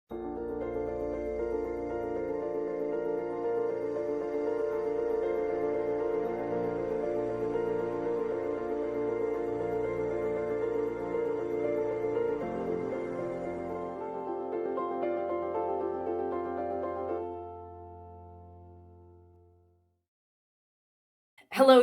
Hello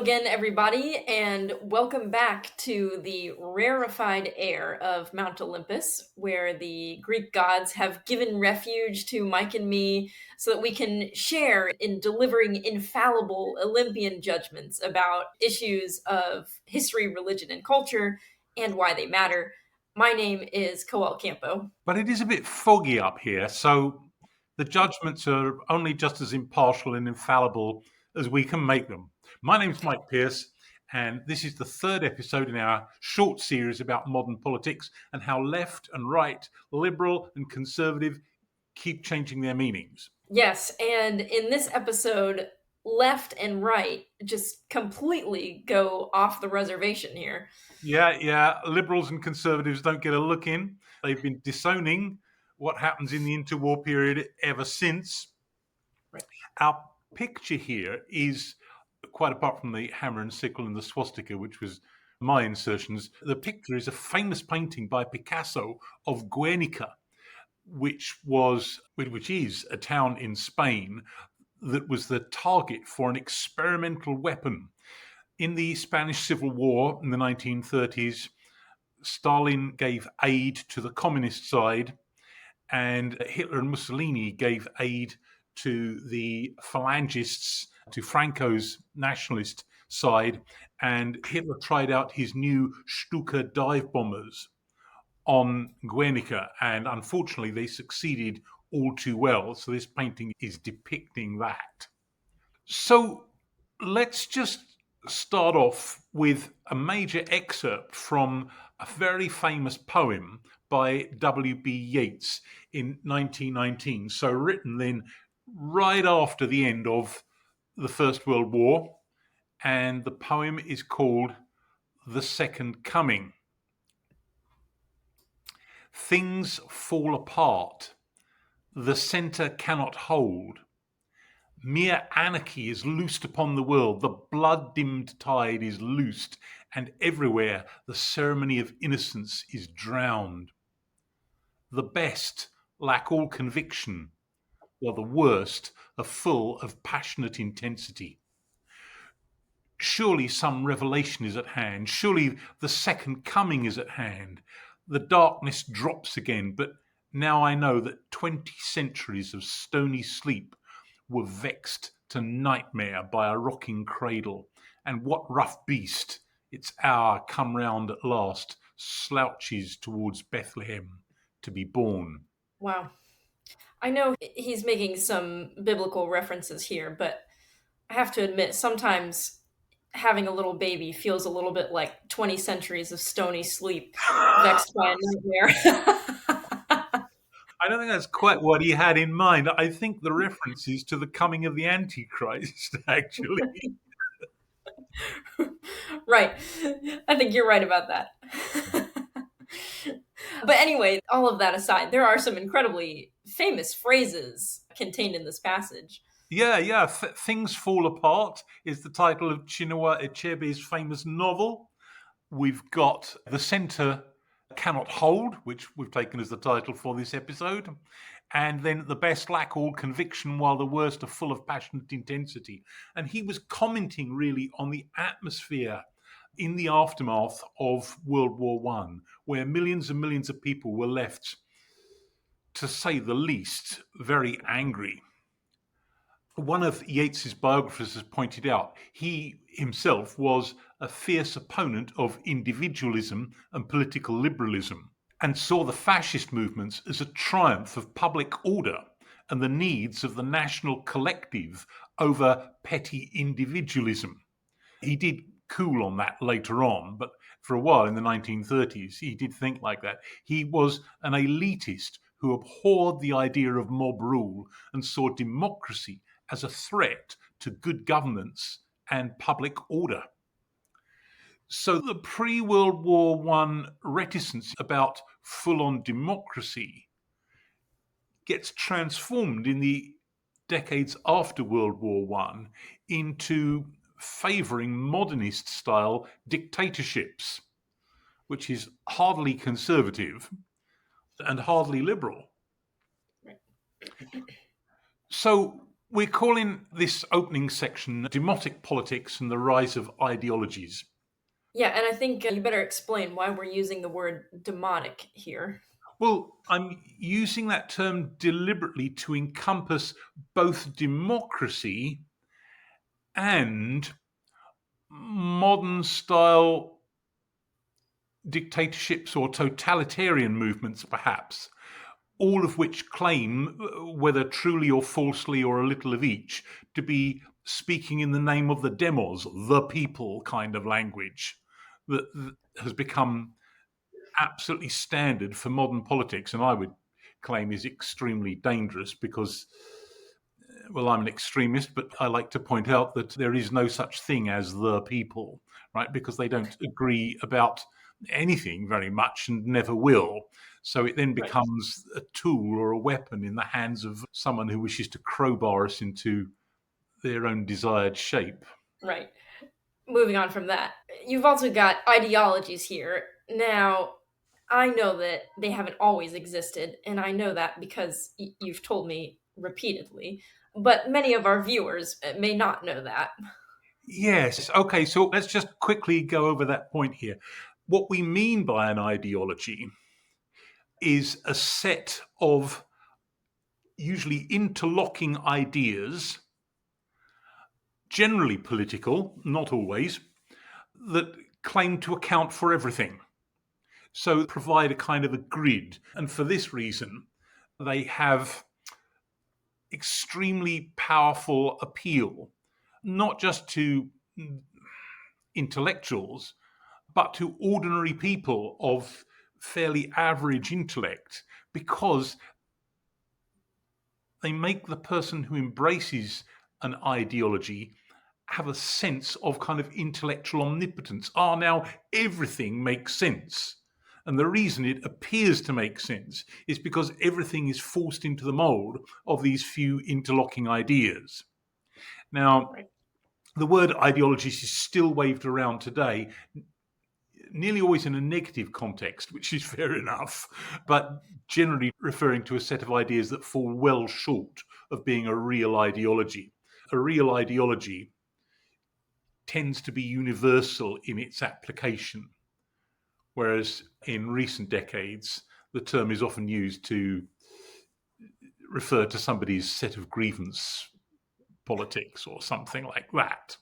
again, everybody, and welcome back to the rarefied air of Mount Olympus, where the Greek gods have given refuge to Mike and me so that we can share in delivering infallible Olympian judgments about issues of history, religion, and culture and why they matter. My name is Coel Campo. But it is a bit foggy up here, so the judgments are only just as impartial and infallible as we can make them. My name's Mike Pierce, and this is the third episode in our short series about modern politics and how left and right, liberal and conservative, keep changing their meanings. Yes, and in this episode, left and right just completely go off the reservation here. Yeah, liberals and conservatives don't get a look in. They've been disowning what happens in the interwar period ever since. Right. Our picture here is, quite apart from the hammer and sickle and the swastika, which was my insertions, the picture is a famous painting by Picasso of Guernica, which is a town in Spain that was the target for an experimental weapon. In the Spanish Civil War in the 1930s, Stalin gave aid to the communist side, and Hitler and Mussolini gave aid to the phalangists, to Franco's nationalist side, and Hitler tried out his new Stuka dive bombers on Guernica, and unfortunately they succeeded all too well. So this painting is depicting that. So let's just start off with a major excerpt from a very famous poem by W.B. Yeats in 1919. So written then right after the end of the First World War. And the poem is called The Second Coming. Things fall apart. The centre cannot hold. Mere anarchy is loosed upon the world, the blood-dimmed tide is loosed, and everywhere the ceremony of innocence is drowned. The best lack all conviction, while the worst are full of passionate intensity. Surely some revelation is at hand, surely the second coming is at hand. The darkness drops again, but now I know that 20 centuries of stony sleep were vexed to nightmare by a rocking cradle. And what rough beast, its hour come round at last, slouches towards Bethlehem to be born. Wow. I know he's making some biblical references here, but I have to admit, sometimes having a little baby feels a little bit like 20 centuries of stony sleep vexed by a nightmare. I don't think that's quite what he had in mind. I think the reference is to the coming of the Antichrist, actually. Right. I think you're right about that. But anyway, all of that aside, there are some incredibly famous phrases contained in this passage. Yeah. Things Fall Apart is the title of Chinua Achebe's famous novel. We've got The Centre Cannot Hold, which we've taken as the title for this episode. And then The Best Lack All Conviction, while the worst are full of passionate intensity. And he was commenting really on the atmosphere in the aftermath of World War One, where millions and millions of people were left, to say the least, very angry. One of Yeats's biographers has pointed out he himself was a fierce opponent of individualism and political liberalism, and saw the fascist movements as a triumph of public order and the needs of the national collective over petty individualism. He did cool on that later on, but for a while in the 1930s, he did think like that. He was an elitist who abhorred the idea of mob rule and saw democracy as a threat to good governance and public order. So the pre-World War I reticence about full-on democracy gets transformed in the decades after World War One into favouring modernist style dictatorships, which is hardly conservative and hardly liberal. Right. So we're calling this opening section Demotic Politics and the Rise of Ideologies. Yeah, and I think you better explain why we're using the word demotic here. Well, I'm using that term deliberately to encompass both democracy and modern style dictatorships or totalitarian movements, perhaps, all of which claim, whether truly or falsely or a little of each, to be speaking in the name of the demos, the people kind of language that has become absolutely standard for modern politics, and I would claim is extremely dangerous because, well, I'm an extremist, but I like to point out that there is no such thing as the people, right? Because they don't agree about anything very much and never will. So it then Right. becomes a tool or a weapon in the hands of someone who wishes to crowbar us into their own desired shape. Right. Moving on from that, you've also got ideologies here. Now, I know that they haven't always existed, and I know that because you've told me repeatedly, but many of our viewers may not know that. Yes. Okay. So let's just quickly go over that point here. What we mean by an ideology is a set of usually interlocking ideas, generally political, not always, that claim to account for everything. So provide a kind of a grid. And for this reason, they have extremely powerful appeal, not just to intellectuals, but to ordinary people of fairly average intellect, because they make the person who embraces an ideology have a sense of kind of intellectual omnipotence. Now everything makes sense. And the reason it appears to make sense is because everything is forced into the mold of these few interlocking ideas. Now, Right. the word ideologies is still waved around today, nearly always in a negative context, which is fair enough, but generally referring to a set of ideas that fall well short of being a real ideology. A real ideology tends to be universal in its application, whereas in recent decades, the term is often used to refer to somebody's set of grievance politics or something like that.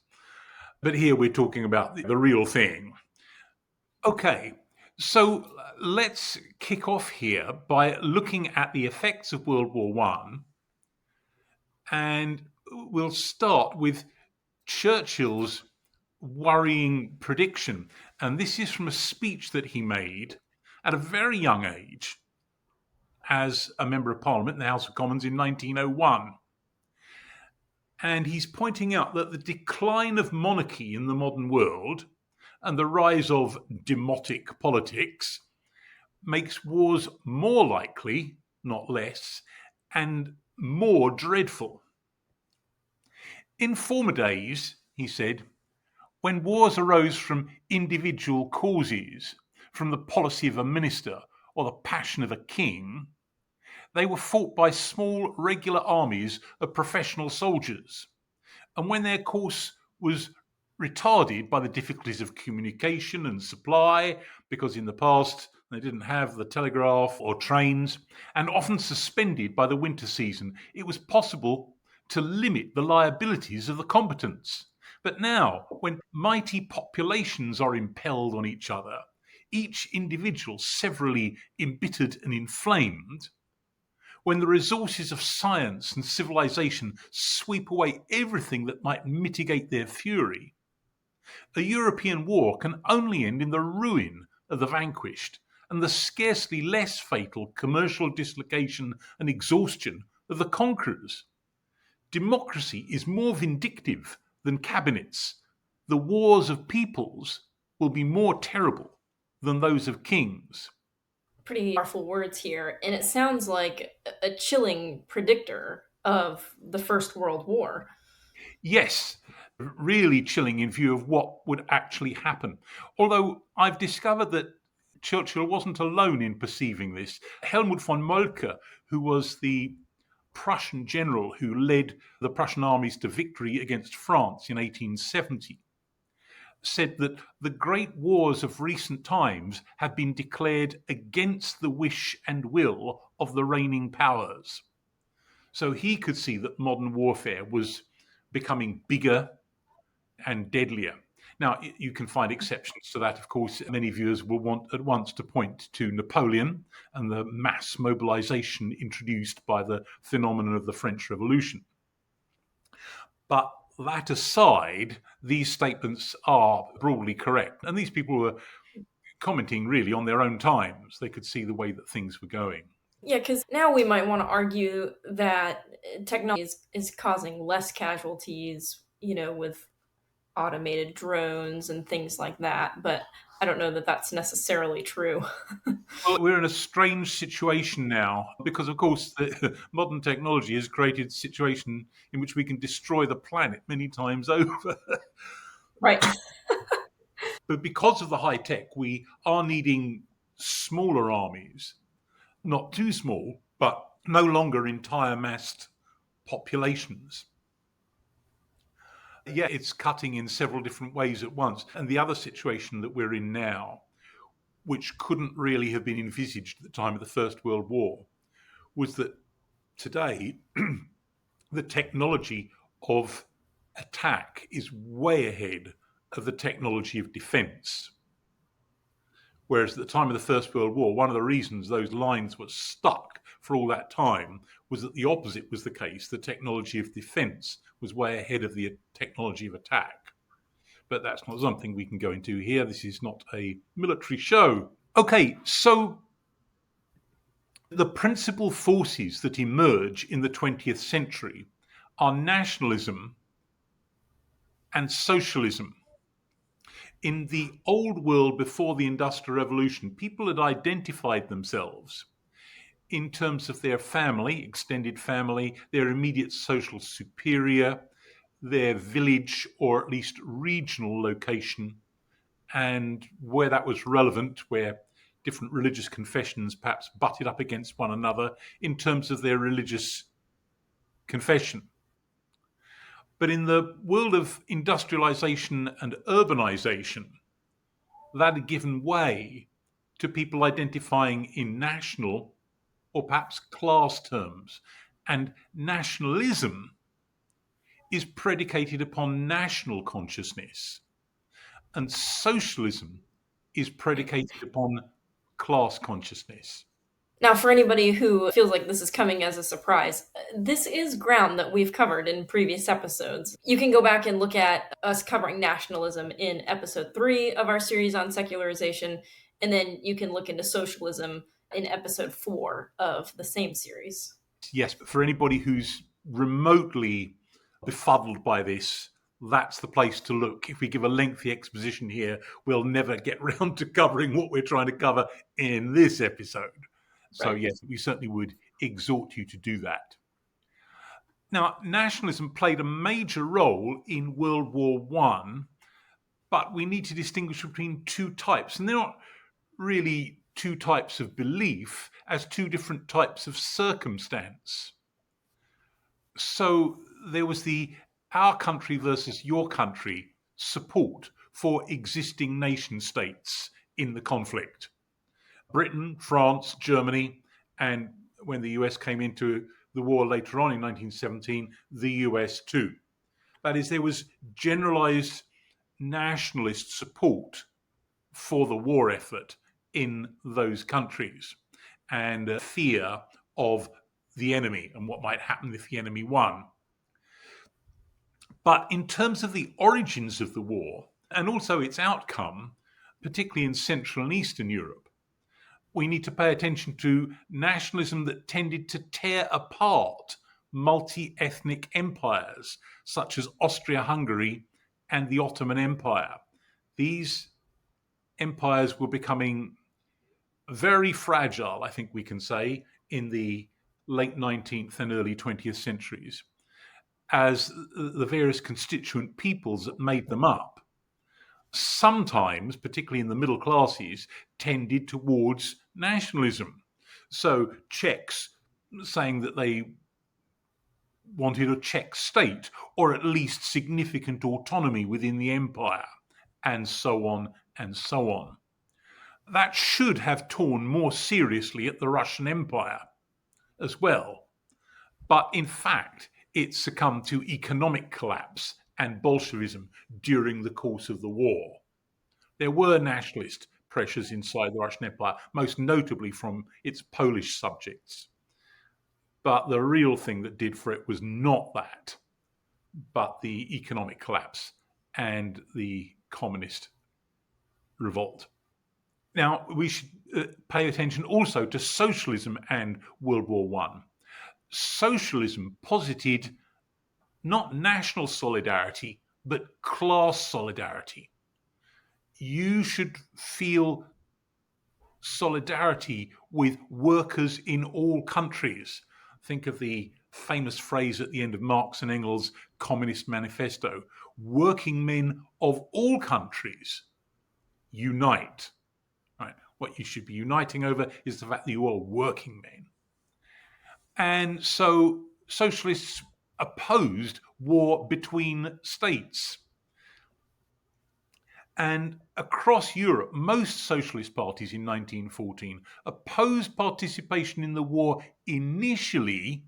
But here we're talking about the real thing. Okay, so let's kick off here by looking at the effects of World War One, and we'll start with Churchill's worrying prediction. And this is from a speech that he made at a very young age as a Member of Parliament in the House of Commons in 1901. And he's pointing out that the decline of monarchy in the modern world and the rise of demotic politics makes wars more likely, not less, and more dreadful. In former days, he said, when wars arose from individual causes, from the policy of a minister or the passion of a king, they were fought by small regular armies of professional soldiers. And when their course was retarded by the difficulties of communication and supply, because in the past they didn't have the telegraph or trains, and often suspended by the winter season, it was possible to limit the liabilities of the combatants. But now, when mighty populations are impelled on each other, each individual severally embittered and inflamed, when the resources of science and civilization sweep away everything that might mitigate their fury, a European war can only end in the ruin of the vanquished and the scarcely less fatal commercial dislocation and exhaustion of the conquerors. Democracy is more vindictive than cabinets. The wars of peoples will be more terrible than those of kings. Pretty powerful words here, and it sounds like a chilling predictor of the First World War. Yes, really chilling in view of what would actually happen. Although I've discovered that Churchill wasn't alone in perceiving this. Helmut von Moltke, who was the Prussian general who led the Prussian armies to victory against France in 1870, said that the great wars of recent times have been declared against the wish and will of the reigning powers. So he could see that modern warfare was becoming bigger and deadlier. Now, you can find exceptions to that. Of course, many viewers will want at once to point to Napoleon and the mass mobilization introduced by the phenomenon of the French Revolution. But that aside, these statements are broadly correct. And these people were commenting really on their own times. They could see the way that things were going. Yeah, because now we might want to argue that technology is causing less casualties, with automated drones and things like that. But I don't know that that's necessarily true. Well, we're in a strange situation now because, of course, modern technology has created a situation in which we can destroy the planet many times over. Right. But because of the high tech, we are needing smaller armies, not too small, but no longer entire massed populations. Yeah, it's cutting in several different ways at once. And the other situation that we're in now, which couldn't really have been envisaged at the time of the First World War, was that today the technology of attack is way ahead of the technology of defense. Whereas at the time of the First World War, one of the reasons those lines were stuck for all that time was that the opposite was the case. The technology of defense was way ahead of the technology of attack. But that's not something we can go into here. This is not a military show. Okay, so the principal forces that emerge in the 20th century are nationalism and socialism. In the old world before the Industrial Revolution, people had identified themselves in terms of their family, extended family, their immediate social superior, their village or at least regional location, and where that was relevant, where different religious confessions perhaps butted up against one another in terms of their religious confession. But in the world of industrialization and urbanization, that had given way to people identifying in national or perhaps class terms. And nationalism is predicated upon national consciousness, and socialism is predicated upon class consciousness. Now, for anybody who feels like this is coming as a surprise, this is ground that we've covered in previous episodes. You can go back and look at us covering nationalism in episode 3 of our series on secularization, and then you can look into socialism in episode 4 of the same series. Yes, but for anybody who's remotely befuddled by this, that's the place to look. If we give a lengthy exposition here, we'll never get round to covering what we're trying to cover in this episode. So, Right. yes, we certainly would exhort you to do that. Now, nationalism played a major role in World War One, but we need to distinguish between two types. And they're not really two types of belief as two different types of circumstance. So there was the our country versus your country support for existing nation states in the conflict. Britain, France, Germany, and when the US came into the war later on in 1917, the US too. That is, there was generalized nationalist support for the war effort in those countries and a fear of the enemy and what might happen if the enemy won. But in terms of the origins of the war and also its outcome, particularly in Central and Eastern Europe, we need to pay attention to nationalism that tended to tear apart multi ethnic empires such as Austria Hungary and the Ottoman Empire. These empires were becoming very fragile, I think we can say, in the late 19th and early 20th centuries, as the various constituent peoples that made them up sometimes, particularly in the middle classes, tended towards nationalism. So Czechs saying that they wanted a Czech state, or at least significant autonomy within the empire, and so on and so on. That should have torn more seriously at the Russian Empire as well. But in fact, it succumbed to economic collapse and Bolshevism during the course of the war. There were nationalist pressures inside the Russian Empire, most notably from its Polish subjects. But the real thing that did for it was not that, but the economic collapse and the communist revolt. Now, we should pay attention also to socialism and World War One. Socialism posited not national solidarity, but class solidarity. You should feel solidarity with workers in all countries. Think of the famous phrase at the end of Marx and Engels' Communist Manifesto: working men of all countries unite. Right? What you should be uniting over is the fact that you are working men. And so socialists opposed war between states. And across Europe, most socialist parties in 1914 opposed participation in the war initially,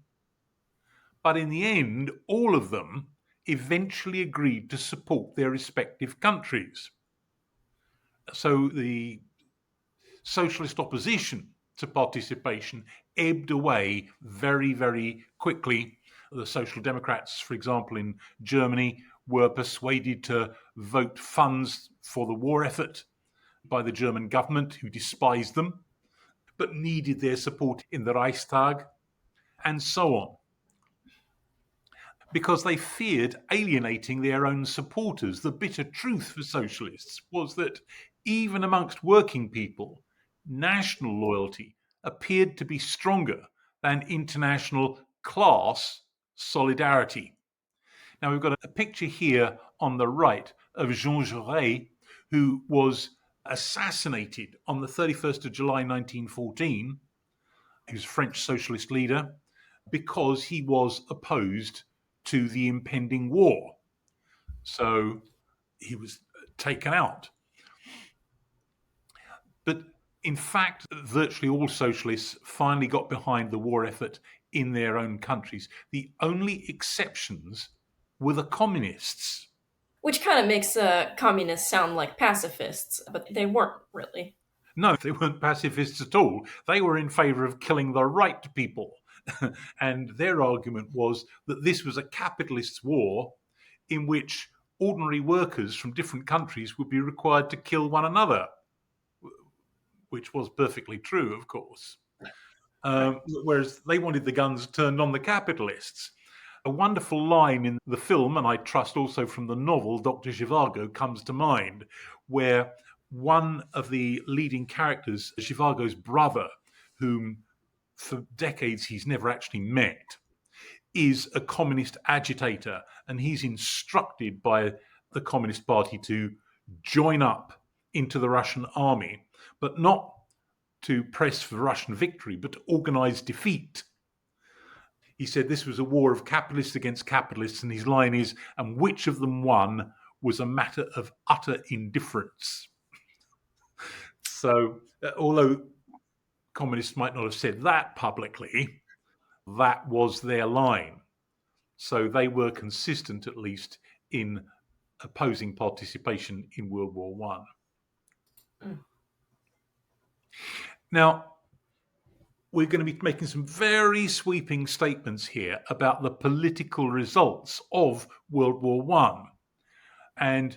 but in the end, all of them eventually agreed to support their respective countries. So the socialist opposition to participation ebbed away very, very quickly. The Social Democrats, for example, in Germany, were persuaded to vote funds for the war effort by the German government, who despised them, but needed their support in the Reichstag, and so on, because they feared alienating their own supporters. The bitter truth for socialists was that even amongst working people, national loyalty appeared to be stronger than international class solidarity. Now, we've got a picture here on the right of Jean Jaurès, who was assassinated on the 31st of July 1914. He was a French socialist leader because he was opposed to the impending war. So he was taken out. But in fact, virtually all socialists finally got behind the war effort in their own countries. The only exceptions were the communists. Which kind of makes communists sound like pacifists, but they weren't really. No, they weren't pacifists at all. They were in favor of killing the right people. And their argument was that this was a capitalist war in which ordinary workers from different countries would be required to kill one another, which was perfectly true, of course. Whereas they wanted the guns turned on the capitalists. A wonderful line in the film, and I trust also from the novel, Dr. Zhivago, comes to mind, where one of the leading characters, Zhivago's brother, whom for decades he's never actually met, is a communist agitator, and he's instructed by the Communist Party to join up into the Russian army, but not to press for Russian victory, but to organize defeat. He said this was a war of capitalists against capitalists, and his line is, and which of them won was a matter of utter indifference. So, although communists might not have said that publicly, that was their line. So they were consistent, at least, in opposing participation in World War One. Now, we're going to be making some very sweeping statements here about the political results of World War One. And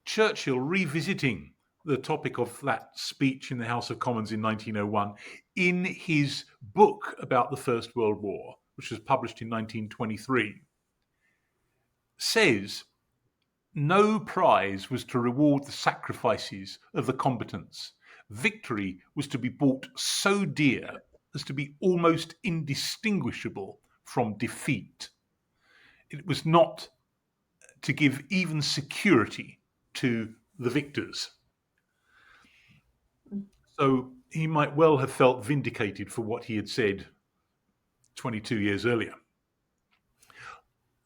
Churchill, revisiting the topic of that speech in the House of Commons in 1901, in his book about the First World War, which was published in 1923, says, no prize was to reward the sacrifices of the combatants, victory was to be bought so dear as to be almost indistinguishable from defeat. It was not to give even security to the victors. So he might well have felt vindicated for what he had said 22 years earlier.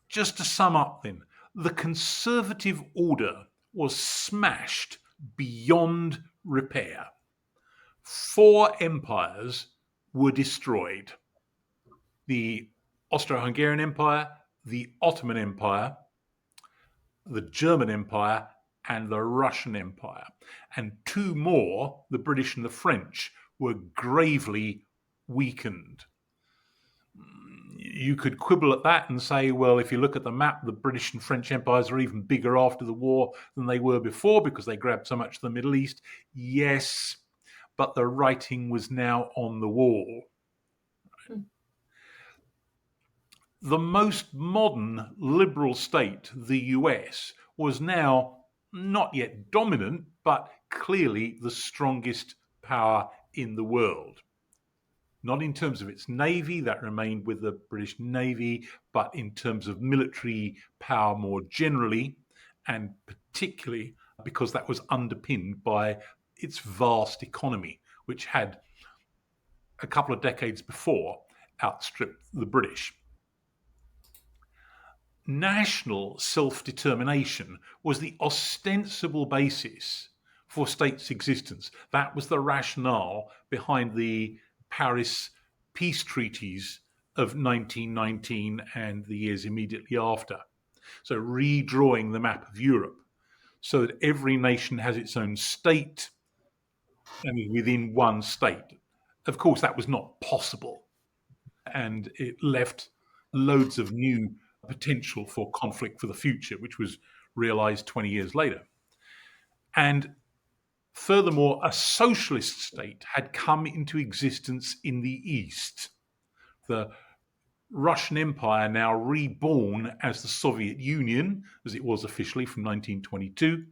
Just to sum up then, the conservative order was smashed beyond repair. 4 empires were destroyed: the Austro-Hungarian Empire, the Ottoman Empire, the German Empire, and the Russian Empire. And 2 more, the British and the French, were gravely weakened. You could quibble at that and say, well, if you look at the map, the British and French empires are even bigger after the war than they were before because they grabbed so much of the Middle East. Yes, but the writing was now on the wall. The most modern liberal state, the US, was now not yet dominant, but clearly the strongest power in the world. Not in terms of its navy, that remained with the British Navy, but in terms of military power more generally, and particularly because that was underpinned by its vast economy, which had a couple of decades before outstripped the British. National self-determination was the ostensible basis for states' existence. That was the rationale behind the Paris peace treaties of 1919 and the years immediately after. So redrawing the map of Europe so that every nation has its own state and is within one state. Of course, that was not possible, and it left loads of new potential for conflict for the future, which was realized 20 years later. And furthermore, a socialist state had come into existence in the East. The Russian Empire, now reborn as the Soviet Union, as it was officially from 1922,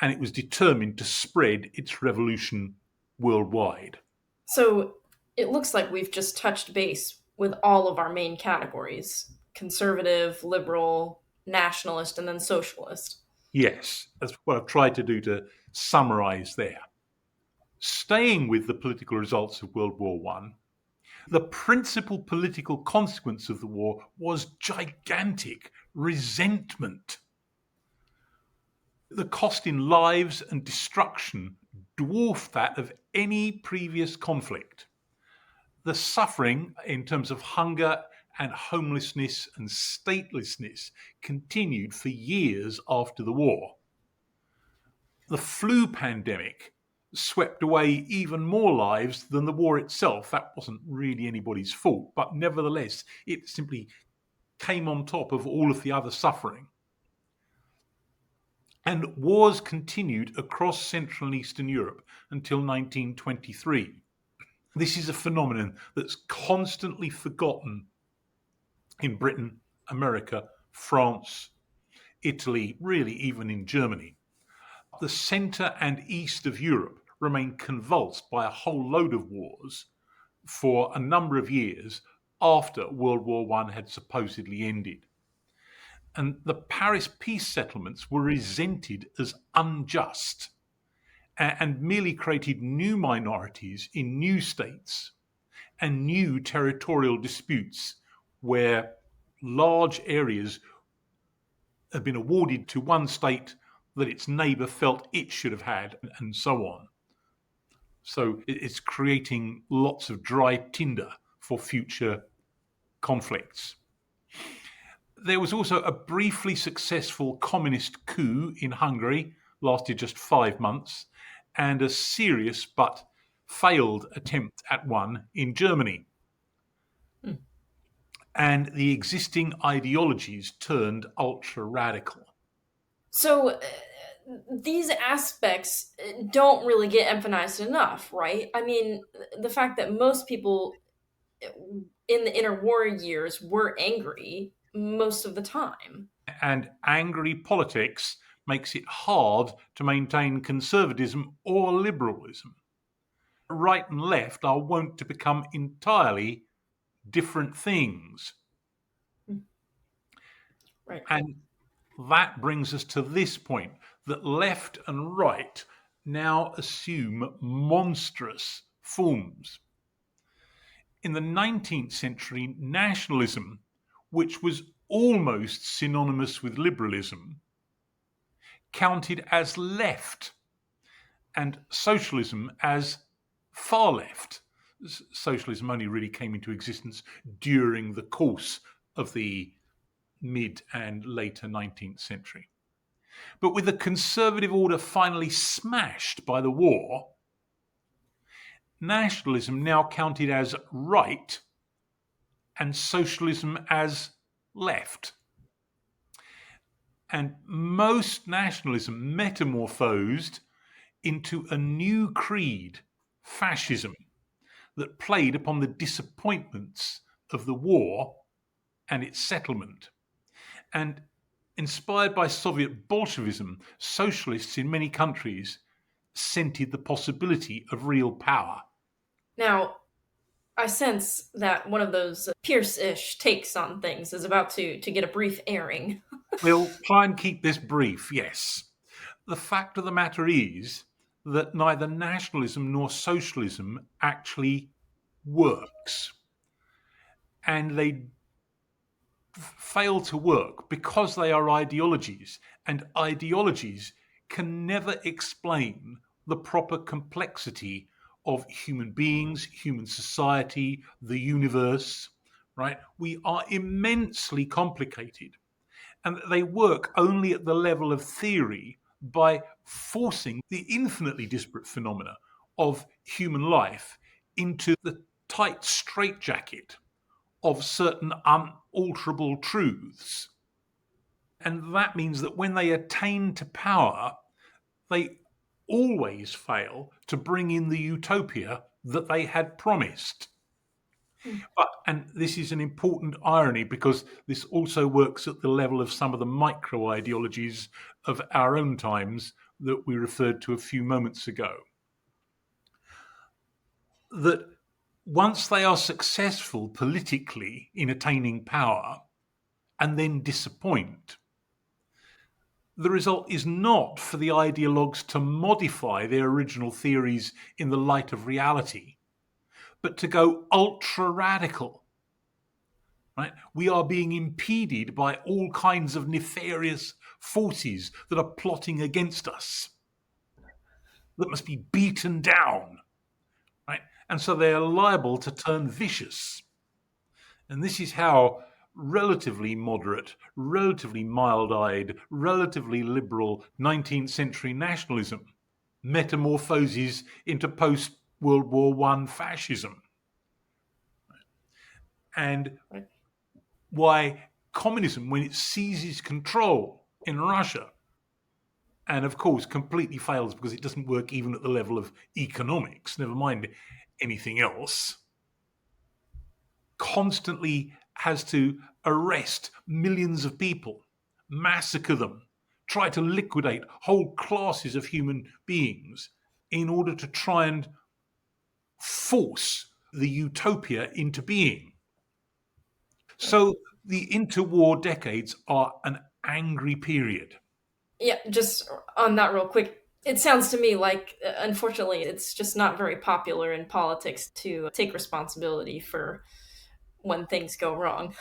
and it was determined to spread its revolution worldwide. So it looks like we've just touched base with all of our main categories: conservative, liberal, nationalist, and then socialist. Yes, that's what I've tried to do to summarize there. Staying with the political results of World War I, the principal political consequence of the war was gigantic resentment. The cost in lives and destruction dwarfed that of any previous conflict. The suffering in terms of hunger and homelessness and statelessness continued for years after the war. The flu pandemic swept away even more lives than the war itself. That wasn't really anybody's fault, but nevertheless, it simply came on top of all of the other suffering. And wars continued across Central and Eastern Europe until 1923. This is a phenomenon that's constantly forgotten in Britain, America, France, Italy, really even in Germany. The centre and east of Europe remained convulsed by a whole load of wars for a number of years after World War I had supposedly ended. And the Paris peace settlements were resented as unjust and merely created new minorities in new states and new territorial disputes where large areas had been awarded to one state that its neighbour felt it should have had, and so on. So it's creating lots of dry tinder for future conflicts. There was also a briefly successful communist coup in Hungary, lasted just 5 months, and a serious but failed attempt at one in Germany. And the existing ideologies turned ultra radical. So these aspects don't really get emphasized enough, right? I mean, the fact that most people in the interwar years were angry most of the time. And angry politics makes it hard to maintain conservatism or liberalism. Right and left are wont to become entirely different things. Right. And that brings us to this point, that left and right now assume monstrous forms. In the 19th century, nationalism, which was almost synonymous with liberalism, counted as left, and socialism as far left. Socialism only really came into existence during the course of the mid and later 19th century. But with the conservative order finally smashed by the war, nationalism now counted as right and socialism as left. And most nationalism metamorphosed into a new creed, fascism, that played upon the disappointments of the war and its settlement. And inspired by Soviet Bolshevism, socialists in many countries scented the possibility of real power. Now, I sense that one of those Pierce-ish takes on things is about to get a brief airing. We'll try and keep this brief, yes. The fact of the matter is that neither nationalism nor socialism actually works. And they fail to work because they are ideologies, and ideologies can never explain the proper complexity of human beings, human society, the universe, right? We are immensely complicated, and they work only at the level of theory by forcing the infinitely disparate phenomena of human life into the tight straitjacket of certain unalterable truths. And that means that when they attain to power, they always fail to bring in the utopia that they had promised. And this is an important irony because this also works at the level of some of the micro ideologies of our own times that we referred to a few moments ago. That once they are successful politically in attaining power and then disappoint, the result is not for the ideologues to modify their original theories in the light of reality, but to go ultra radical. Right? We are being impeded by all kinds of nefarious forces that are plotting against us, that must be beaten down. Right? And so they are liable to turn vicious. And this is how relatively moderate, relatively mild eyed, relatively liberal 19th century nationalism metamorphoses into post World War I fascism. And why communism, when it seizes control in Russia, and of course completely fails because it doesn't work even at the level of economics, never mind anything else, constantly has to arrest millions of people, massacre them, try to liquidate whole classes of human beings in order to try and force the utopia into being. So the interwar decades are an angry period. Yeah, just on that real quick. It sounds to me like, unfortunately, it's just not very popular in politics to take responsibility for when things go wrong.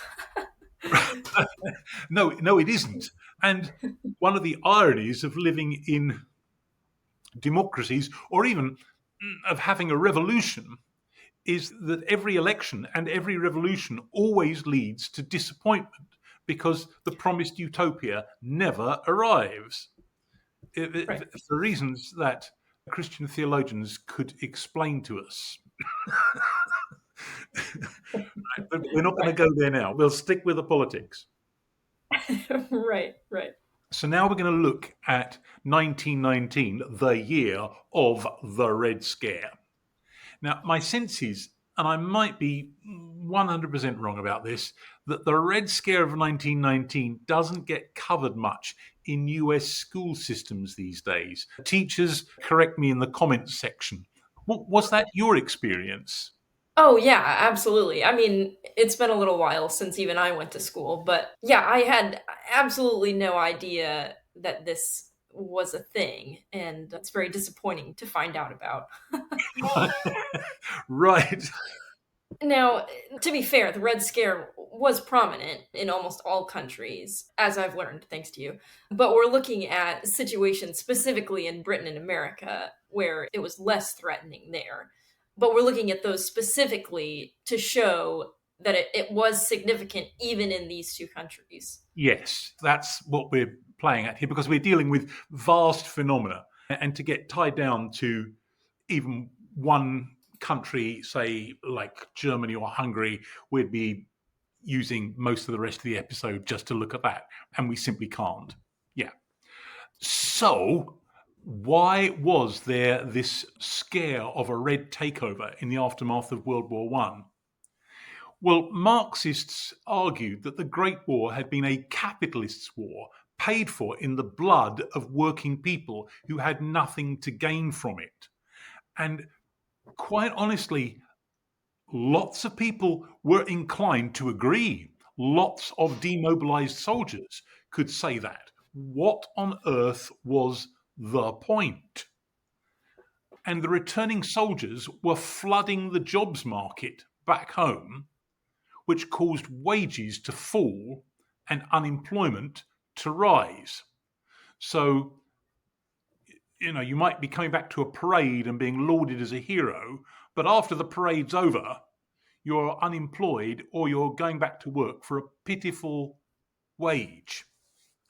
No, it isn't. And one of the ironies of living in democracies, or even of having a revolution, is that every election and every revolution always leads to disappointment because the promised utopia never arrives. Right. For reasons that Christian theologians could explain to us. But we're not going to Right. go there now. We'll stick with the politics. Right. Right. So now we're going to look at 1919, the year of the Red Scare. Now, my sense is and I might be 100% wrong about this, that the Red Scare of 1919 doesn't get covered much in US school systems these days. Teachers, correct me in the comments section. Was that your experience? Oh, yeah, absolutely. I mean, it's been a little while since even I went to school, but yeah, I had absolutely no idea that this was a thing, and it's very disappointing to find out about. Right. Now, to be fair, the Red Scare was prominent in almost all countries, as I've learned, thanks to you. But we're looking at situations specifically in Britain and America where it was less threatening there. But we're looking at those specifically to show that it was significant even in these two countries. Yes, that's what we're playing at here because we're dealing with vast phenomena. And to get tied down to even one country, say like Germany or Hungary, we'd be using most of the rest of the episode just to look at that. And we simply can't. Yeah. So, why was there this scare of a red takeover in the aftermath of World War One? Well, Marxists argued that the Great War had been a capitalist's war paid for in the blood of working people who had nothing to gain from it. And quite honestly, lots of people were inclined to agree. Lots of demobilized soldiers could say that. What on earth was the point? And the returning soldiers were flooding the jobs market back home, which caused wages to fall and unemployment to rise. So, you might be coming back to a parade and being lauded as a hero, but after the parade's over, you're unemployed or you're going back to work for a pitiful wage.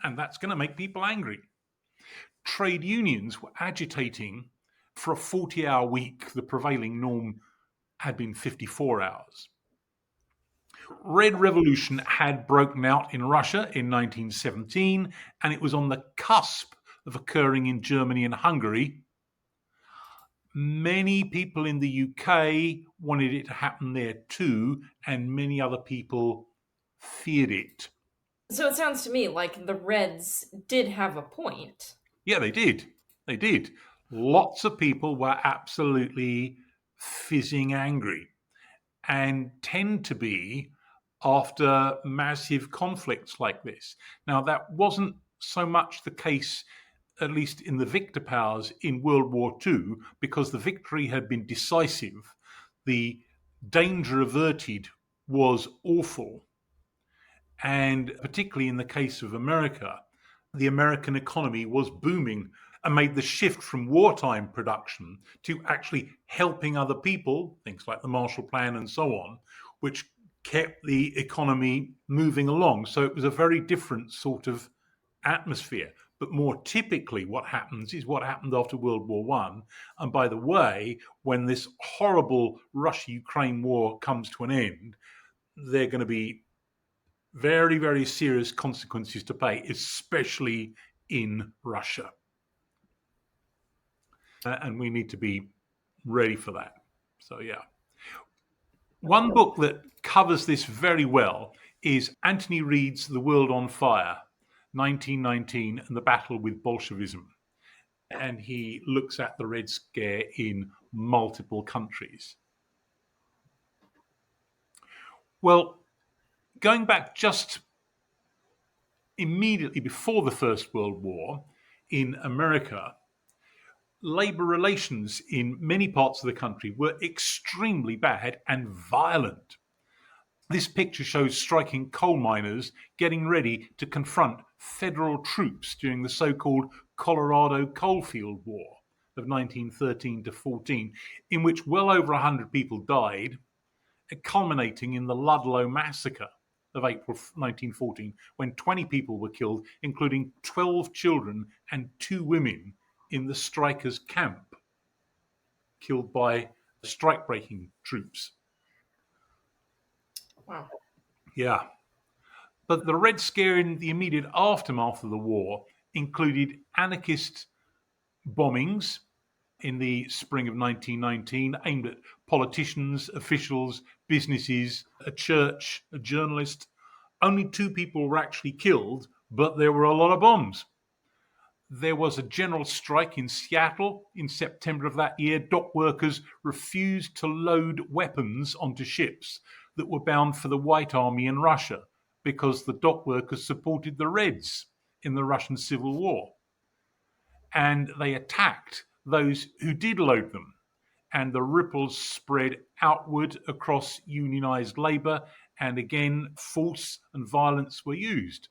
And that's going to make people angry. Trade unions were agitating for a 40-hour week. The prevailing norm had been 54 hours. Red Revolution had broken out in Russia in 1917, and it was on the cusp of occurring in Germany and Hungary. Many people in the UK wanted it to happen there too, and many other people feared it. So it sounds to me like the Reds did have a point. Yeah, they did. They did. Lots of people were absolutely fizzing angry and tend to be after massive conflicts like this. Now, that wasn't so much the case, at least in the victor powers in World War II, because the victory had been decisive. The danger averted was awful. And particularly in the case of America, the American economy was booming and made the shift from wartime production to actually helping other people, things like the Marshall Plan and so on, which kept the economy moving along. So it was a very different sort of atmosphere. But more typically, what happens is what happened after World War One. And by the way, when this horrible Russia-Ukraine war comes to an end, they're going to be very, very serious consequences to pay, especially in Russia. And we need to be ready for that. So, yeah. One book that covers this very well is Anthony Reid's The World on Fire, 1919 and the Battle with Bolshevism. And he looks at the Red Scare in multiple countries. Well, going back just immediately before the First World War in America, labor relations in many parts of the country were extremely bad and violent. This picture shows striking coal miners getting ready to confront federal troops during the so-called Colorado Coalfield War of 1913 to 14, in which well over 100 people died, culminating in the Ludlow Massacre of April 1914, when 20 people were killed, including 12 children and 2 women in the strikers' camp, killed by strike-breaking troops. Wow. Yeah. But the Red Scare in the immediate aftermath of the war included anarchist bombings, in the spring of 1919, aimed at politicians, officials, businesses, a church, a journalist. Only 2 people were actually killed, but there were a lot of bombs. There was a general strike in Seattle in September of that year. Dock workers refused to load weapons onto ships that were bound for the White Army in Russia because the dock workers supported the Reds in the Russian Civil War. And they attacked those who did load them. And the ripples spread outward across unionized labor. And again, force and violence were used.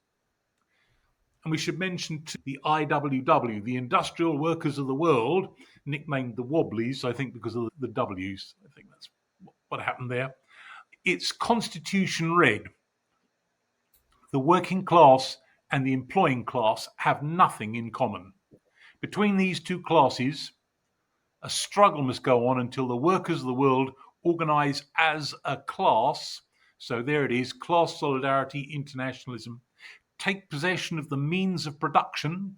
And we should mention the IWW, the Industrial Workers of the World, nicknamed the Wobblies, I think because of the W's. I think that's what happened there. Its constitution read, the working class and the employing class have nothing in common. Between these 2 classes, a struggle must go on until the workers of the world organize as a class. So there it is, class solidarity, internationalism, take possession of the means of production,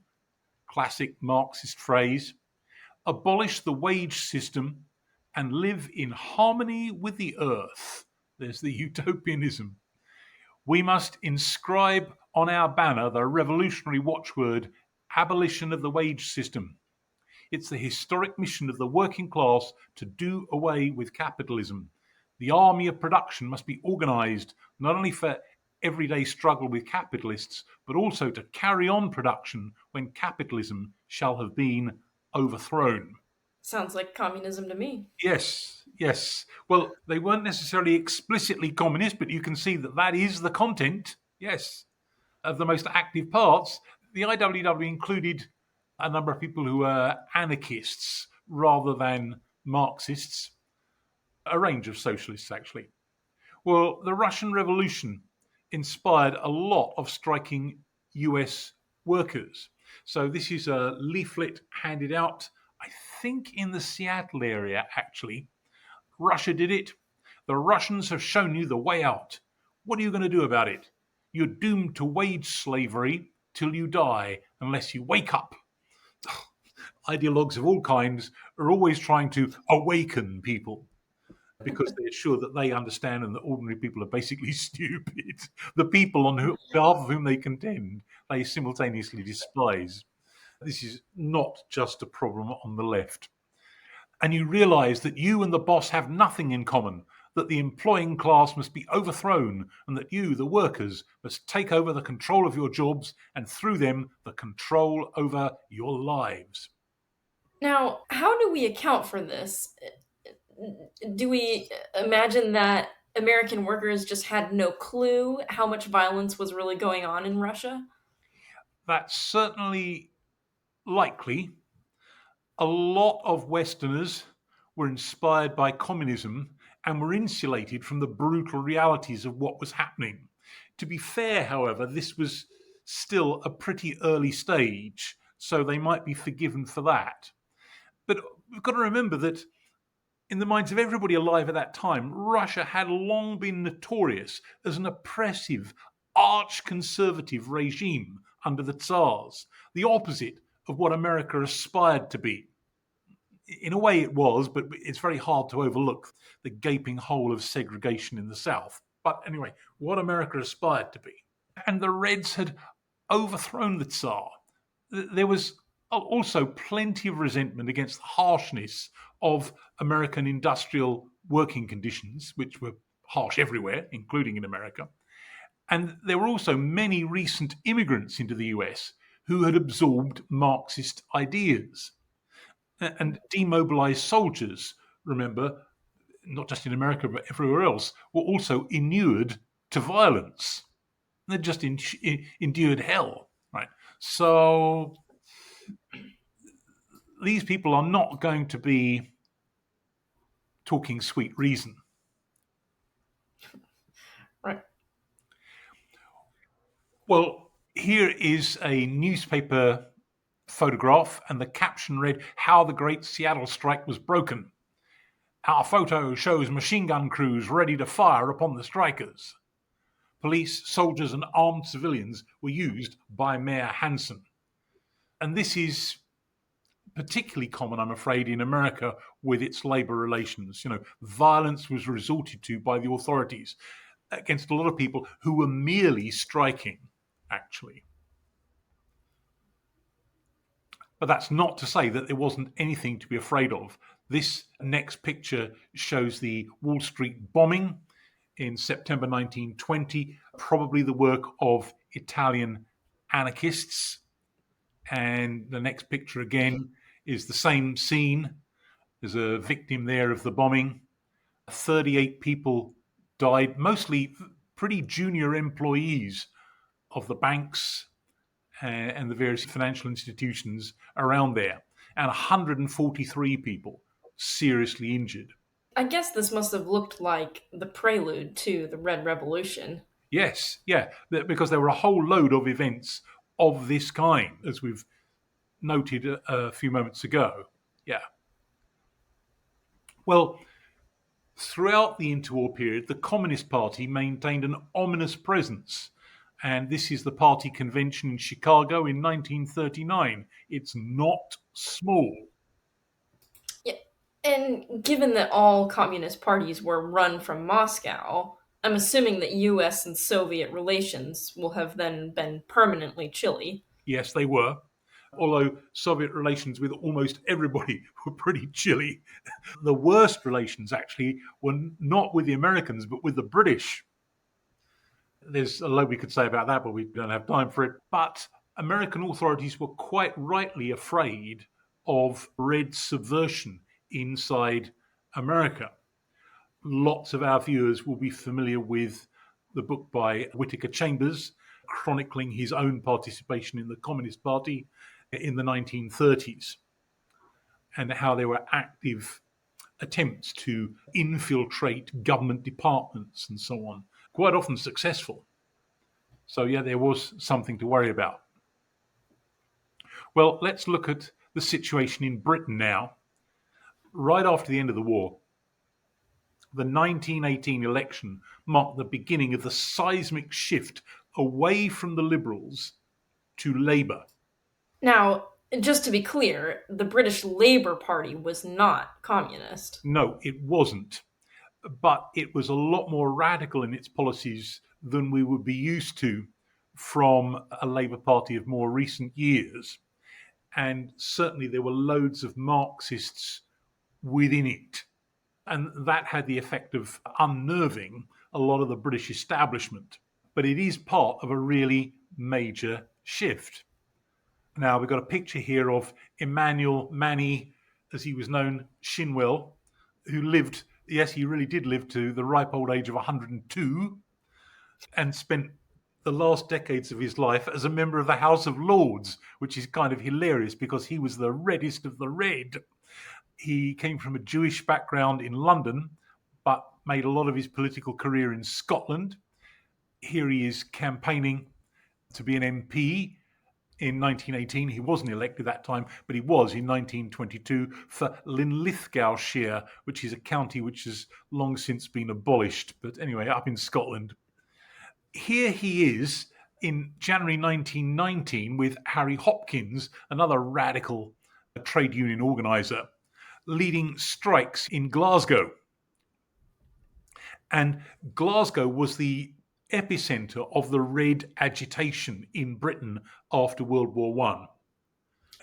classic Marxist phrase, abolish the wage system, and live in harmony with the earth. There's the utopianism. We must inscribe on our banner the revolutionary watchword, abolition of the wage system. It's the historic mission of the working class to do away with capitalism. The army of production must be organized not only for everyday struggle with capitalists, but also to carry on production when capitalism shall have been overthrown. Sounds like communism to me. Yes, yes. Well, they weren't necessarily explicitly communist, but you can see that that is the content, yes, of the most active parts. The IWW included a number of people who were anarchists rather than Marxists, a range of socialists, actually. Well, the Russian Revolution inspired a lot of striking US workers. So, this is a leaflet handed out, I think, in the Seattle area, actually. Russia did it. The Russians have shown you the way out. What are you going to do about it? You're doomed to wage slavery till you die unless you wake up. Ideologues of all kinds are always trying to awaken people because they're sure that they understand and that ordinary people are basically stupid. The people on behalf of whom they contend, they simultaneously despise. This is not just a problem on the left. And you realize that you and the boss have nothing in common, that the employing class must be overthrown, and that you, the workers, must take over the control of your jobs and through them the control over your lives. Now, how do we account for this? Do we imagine that American workers just had no clue how much violence was really going on in Russia? That's certainly likely. A lot of Westerners were inspired by communism and were insulated from the brutal realities of what was happening. To be fair, however, this was still a pretty early stage, so they might be forgiven for that. But we've got to remember that in the minds of everybody alive at that time, Russia had long been notorious as an oppressive, arch conservative regime under the Tsars, the opposite of what America aspired to be. In a way, it was, but it's very hard to overlook the gaping hole of segregation in the South. But anyway, what America aspired to be. And the Reds had overthrown the Tsar. There was also plenty of resentment against the harshness of American industrial working conditions, which were harsh everywhere, including in America. And there were also many recent immigrants into the US who had absorbed Marxist ideas. And demobilized soldiers, remember, not just in America but everywhere else, were also inured to violence. They just endured hell, right? So these people are not going to be talking sweet reason. Right. Well, here is a newspaper photograph, and the caption read, "How the Great Seattle Strike Was Broken. Our photo shows machine gun crews ready to fire upon the strikers. Police, soldiers, and armed civilians were used by Mayor Hansen." And this is particularly common, I'm afraid, in America with its labor relations. Violence was resorted to by the authorities against a lot of people who were merely striking, actually. But that's not to say that there wasn't anything to be afraid of. This next picture shows the Wall Street bombing in September 1920, probably the work of Italian anarchists. And the next picture again is the same scene. There's a victim there of the bombing. 38 people died, mostly pretty junior employees of the banks and the various financial institutions around there, and 143 people seriously injured. I guess this must have looked like the prelude to the Red Revolution. Yes, yeah, because there were a whole load of events of this kind, as we've noted a few moments ago. Yeah. Well, throughout the interwar period, the Communist Party maintained an ominous presence. And this is the party convention in Chicago in 1939. It's not small. Yeah. And given that all communist parties were run from Moscow, I'm assuming that US and Soviet relations will have then been permanently chilly. Yes, they were. Although Soviet relations with almost everybody were pretty chilly. The worst relations, actually, were not with the Americans, but with the British. There's a lot we could say about that, but we don't have time for it. But American authorities were quite rightly afraid of red subversion inside America. Lots of our viewers will be familiar with the book by Whittaker Chambers, chronicling his own participation in the Communist Party in the 1930s and how there were active attempts to infiltrate government departments and so on, quite often successful. So, yeah, there was something to worry about. Well, let's look at the situation in Britain now. Right after the end of the war, the 1918 election marked the beginning of the seismic shift away from the Liberals to Labour. Now, just to be clear, the British Labour Party was not communist. No, it wasn't. But it was a lot more radical in its policies than we would be used to from a Labour Party of more recent years. And certainly there were loads of Marxists within it. And that had the effect of unnerving a lot of the British establishment. But it is part of a really major shift. Now, we've got a picture here of Emmanuel Manny, as he was known, Shinwell, who lived, yes, he really did live to the ripe old age of 102 and spent the last decades of his life as a member of the House of Lords, which is kind of hilarious because he was the reddest of the red. He came from a Jewish background in London, but made a lot of his political career in Scotland. Here he is campaigning to be an MP in 1918. He wasn't elected that time, but he was in 1922 for Linlithgowshire, which is a county which has long since been abolished. But anyway, up in Scotland. Here he is in January 1919 with Harry Hopkins, another radical trade union organiser, leading strikes in Glasgow. And Glasgow was the epicenter of the Red agitation in Britain after World War One.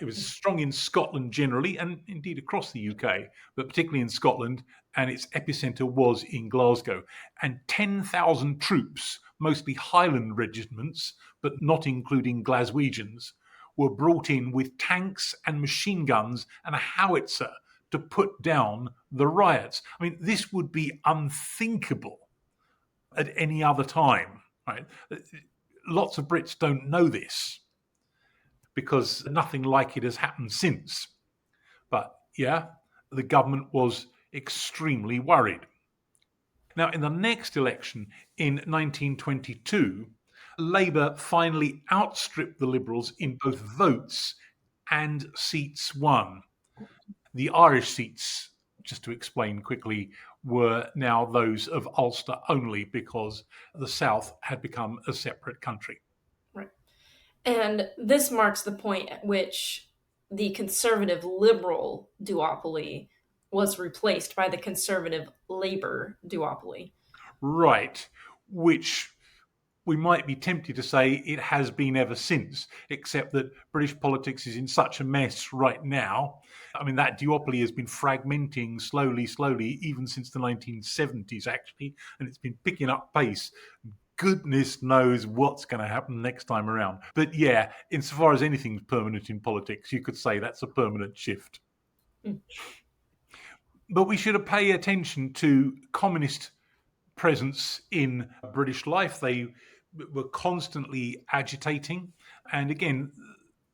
It was strong in Scotland generally, and indeed across the UK, but particularly in Scotland, and its epicenter was in Glasgow. And 10,000 troops, mostly Highland regiments, but not including Glaswegians, were brought in with tanks and machine guns and a howitzer to put down the riots. I mean, this would be unthinkable at any other time, right? Lots of Brits don't know this because nothing like it has happened since. But yeah, the government was extremely worried. Now, in the next election in 1922, Labour finally outstripped the Liberals in both votes and seats won. The Irish seats, just to explain quickly, were now those of Ulster only because the South had become a separate country. Right. And this marks the point at which the conservative liberal duopoly was replaced by the conservative labor duopoly. Right, which we might be tempted to say it has been ever since, except that British politics is in such a mess right now. I mean, that duopoly has been fragmenting slowly, even since the 1970s, actually, and it's been picking up pace. Goodness knows what's going to happen next time around. But yeah, insofar as anything's permanent in politics, you could say that's a permanent shift. Mm. But we should pay attention to communist presence in British life. They were constantly agitating. And again,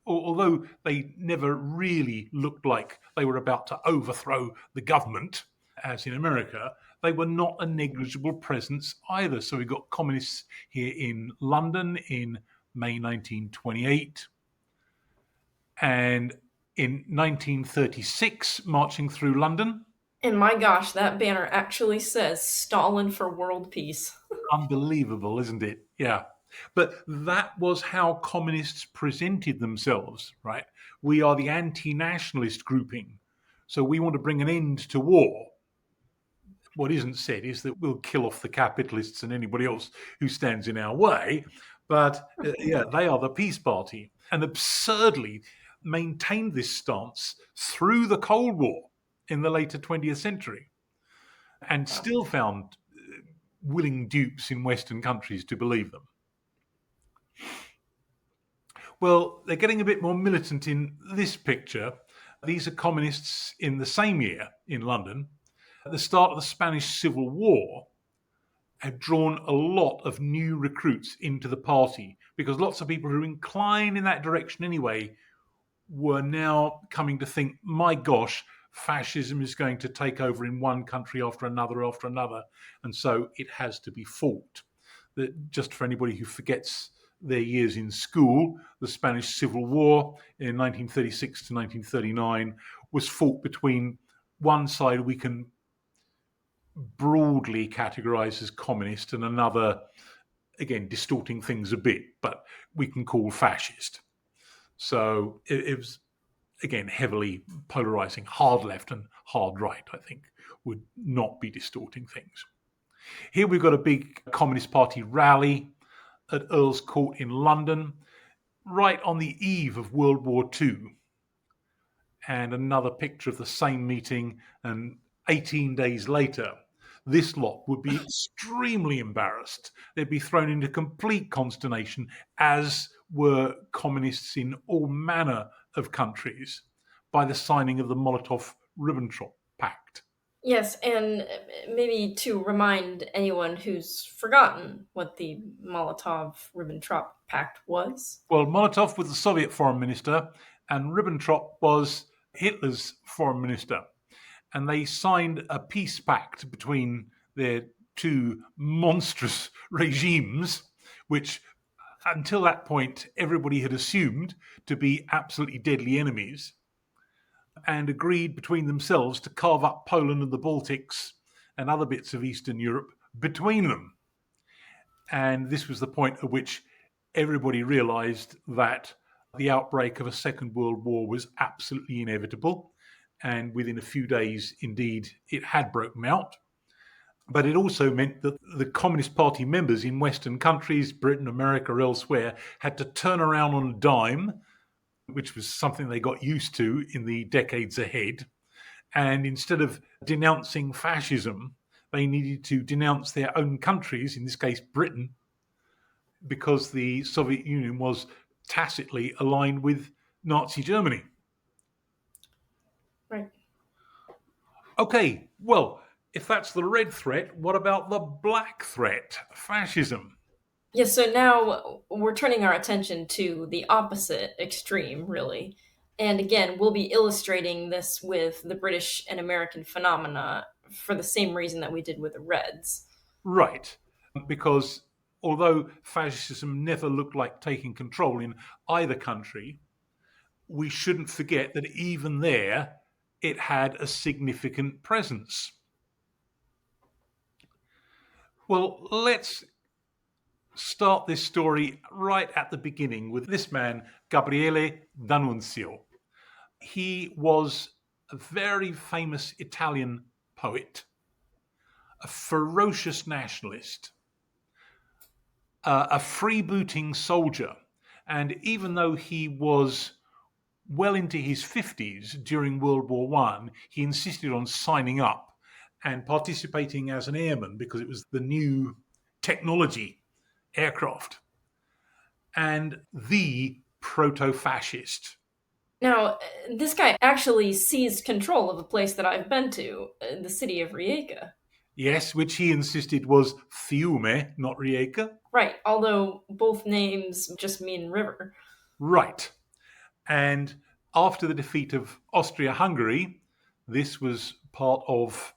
although they never really looked like they were about to overthrow the government, as in America, they were not a negligible presence either. So we got communists here in London in May 1928 and in 1936 marching through London. And my gosh, that banner actually says Stalin for world peace. Unbelievable, isn't it? Yeah. But that was how communists presented themselves, right? We are the anti nationalist grouping. So we want to bring an end to war. What isn't said is that we'll kill off the capitalists and anybody else who stands in our way. But yeah, they are the peace party. And absurdly maintained this stance through the Cold War in the later 20th century and Wow. still found willing dupes in Western countries to believe them. Well, they're getting a bit more militant in this picture. These are communists in the same year in London. At the start of the Spanish Civil War, had drawn a lot of new recruits into the party because lots of people who incline in that direction anyway were now coming to think, my gosh, fascism is going to take over in one country after another, and so it has to be fought. That just for anybody who forgets their years in school, the Spanish Civil War in 1936 to 1939 was fought between one side we can broadly categorize as communist and another, again, distorting things a bit, but we can call fascist. So it was, again, heavily polarizing. Hard left and hard right, I think, would not be distorting things. Here we've got a big Communist Party rally at Earl's Court in London, right on the eve of World War II. And another picture of the same meeting, and 18 days later, this lot would be extremely embarrassed. They'd be thrown into complete consternation, as were communists in all manner of countries, by the signing of the Molotov-Ribbentrop Pact. Yes, and maybe to remind anyone who's forgotten what the Molotov Ribbentrop Pact was. Well, Molotov was the Soviet foreign minister, and Ribbentrop was Hitler's foreign minister. And they signed a peace pact between their two monstrous regimes, which until that point everybody had assumed to be absolutely deadly enemies, and agreed between themselves to carve up Poland and the Baltics and other bits of Eastern Europe between them. And this was the point at which everybody realized that the outbreak of a Second World War was absolutely inevitable. And within a few days, indeed, it had broken out. But it also meant that the Communist Party members in Western countries, Britain, America, or elsewhere, had to turn around on a dime, which was something they got used to in the decades ahead. And instead of denouncing fascism, they needed to denounce their own countries, in this case, Britain, because the Soviet Union was tacitly aligned with Nazi Germany. Right. Okay, well, if that's the red threat, what about the black threat, fascism? Yes, so now we're turning our attention to the opposite extreme, really. And again, we'll be illustrating this with the British and American phenomena for the same reason that we did with the Reds. Right, because although fascism never looked like taking control in either country, we shouldn't forget that even there it had a significant presence. Well, let's start this story right at the beginning with this man, Gabriele D'Annunzio. He was a very famous Italian poet, a ferocious nationalist, a freebooting soldier. And even though he was well into his 50s during World War One, he insisted on signing up and participating as an airman because it was the new technology aircraft, and the proto fascist. Now, this guy actually seized control of a place that I've been to, the city of Rijeka. Yes, which he insisted was Fiume, not Rijeka. Right, although both names just mean river. Right. And after the defeat of Austria Hungary, this was part of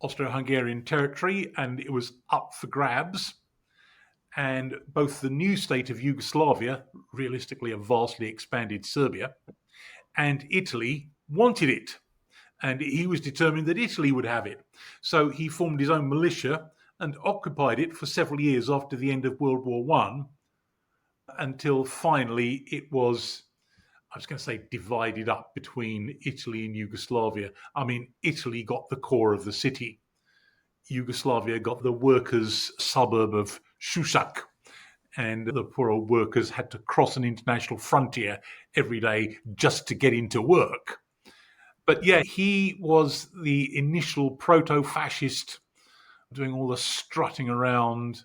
Austro Hungarian territory and it was up for grabs. And both the new state of Yugoslavia, realistically a vastly expanded Serbia, and Italy wanted it. And he was determined that Italy would have it. So he formed his own militia and occupied it for several years after the end of World War One, until finally it was, I was going to say, divided up between Italy and Yugoslavia. I mean, Italy got the core of the city. Yugoslavia got the workers' suburb of Susak, and the poor old workers had to cross an international frontier every day just to get into work. But yeah, he was the initial proto fascist, doing all the strutting around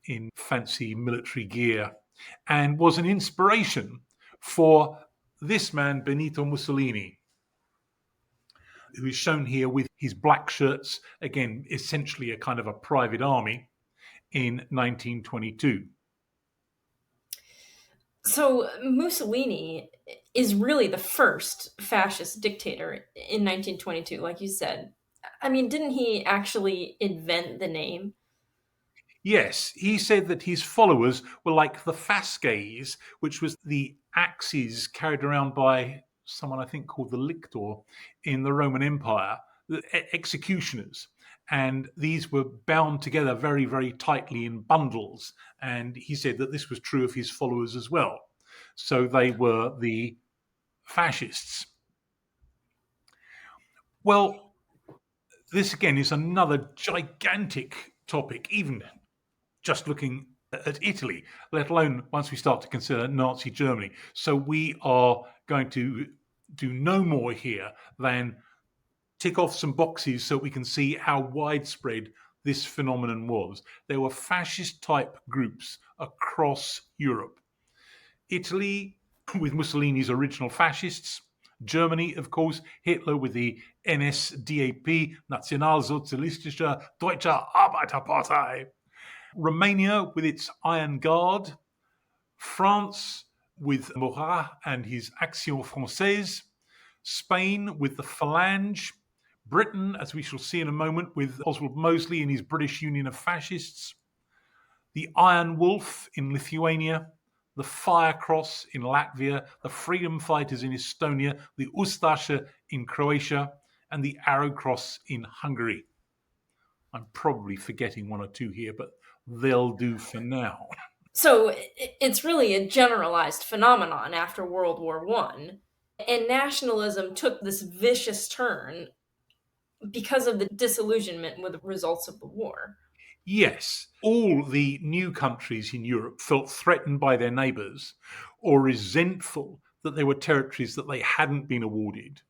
in fancy military gear, and was an inspiration for this man, Benito Mussolini, who is shown here with his black shirts, again, essentially a kind of a private army, in 1922. So, Mussolini is really the first fascist dictator in 1922, like you said. I mean, didn't he actually invent the name? Yes, he said that his followers were like the fasces, which was the axes carried around by someone I think called the lictor in the Roman Empire, the executioners. And these were bound together very, very tightly in bundles. And he said that this was true of his followers as well. So they were the fascists. Well, this again is another gigantic topic, even just looking at Italy, let alone once we start to consider Nazi Germany. So we are going to do no more here than tick off some boxes so we can see how widespread this phenomenon was. There were fascist type groups across Europe. Italy, with Mussolini's original fascists. Germany, of course, Hitler with the NSDAP, Nationalsozialistische Deutsche Arbeiterpartei. Romania with its Iron Guard, France with Marat and his Action Française, Spain with the Phalange, Britain, as we shall see in a moment, with Oswald Mosley and his British Union of Fascists, the Iron Wolf in Lithuania, the Fire Cross in Latvia, the Freedom Fighters in Estonia, the Ustasha in Croatia, and the Arrow Cross in Hungary. I'm probably forgetting one or two here, but they'll do for now. So, it's really a generalized phenomenon after World War One. And nationalism took this vicious turn because of the disillusionment with the results of the war. Yes, all the new countries in Europe felt threatened by their neighbours or resentful that there were territories that they hadn't been awarded.